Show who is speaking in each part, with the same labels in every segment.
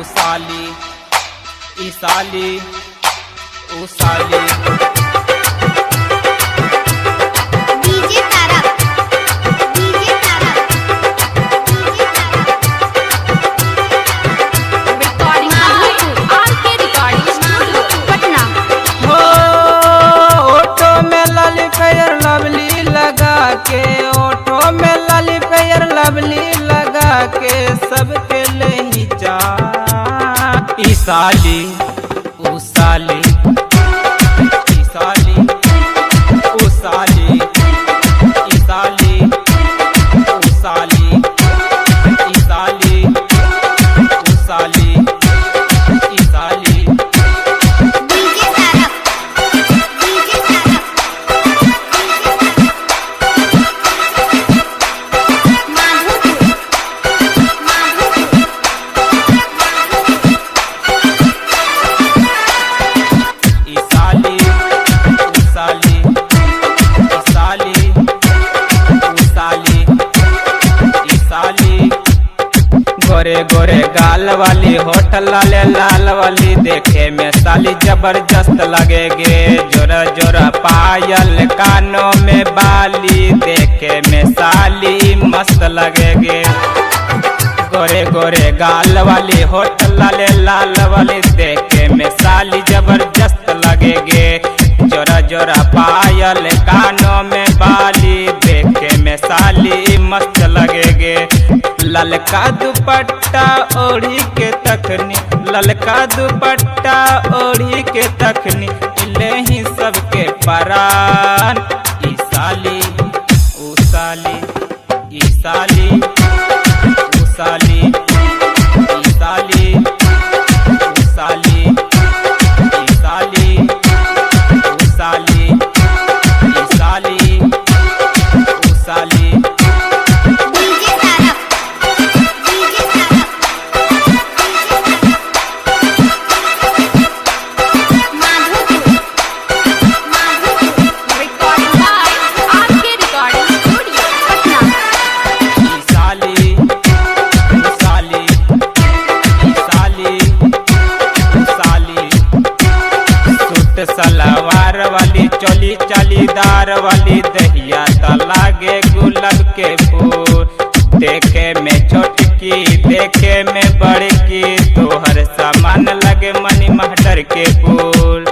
Speaker 1: साली ई साली ओ साली।
Speaker 2: DJ Tarak DJ Tarak
Speaker 3: recording RK recording studio Patna.
Speaker 1: हो ऑटो में लाली पेयर लवली लगा के, ऑटो में लाली पेयर लवली लगा के सबके ले ही जा ई साली ओ साली ई साली ओ साली ई साली ओ साली ई साली ओ साली ई साली।
Speaker 2: डीजे तारक डीजे तारक माधोपुर
Speaker 1: ई साली ओ साली ई साली ओ साली ई साली। गोरे गोरे गाल वाली होठ लाले लाल वाली देखे में साली जबरदस्त लगेगे। जोरा जोरा पायल कानों में बाली देखे में साली मस्त लगेगे। गोरे गोरे गाल वाली होठ लाले लाल वाली देखे में साली जबरदस्त लगेगे। जोरा जोरा पायल कानों में बाली देखे में साली मस्त लगेगे। ललका दुपट्टा ओढ़ी के तखनी, ललका दुपट्टा ओढ़ी के तखनी ले ही सबके परान ई साली ओ साली ई साली ओ साली ई साली ओ साली ई साली ओ साली ई साली ओ साली।
Speaker 2: DJ Tarak DJ Tarak Madhopur
Speaker 3: recording RK recording studio Patna.
Speaker 1: ई साली ओ साली ई साली ओ साली। सूट सलवार वाली चोली चालीदार वाली दहिया त लागे गुलाब के फूल। देखे में छोटकी देखे में बड़की तोहर सामान लगे मनी महटर के फूल।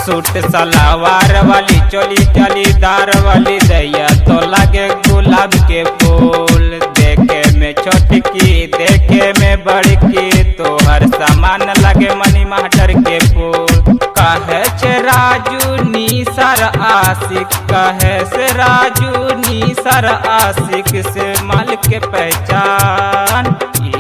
Speaker 1: सूट सलवार वाली चोली चालीदार वाली दहिया तो लगे गुलाब के फूल। देखे में छोटकी देखे में बड़की तोहर सामान लगे मनी महटर के फूल। कहे छे राजू निसार आशिक, कहे से राजू निसार आशिक से माल के पहचान ई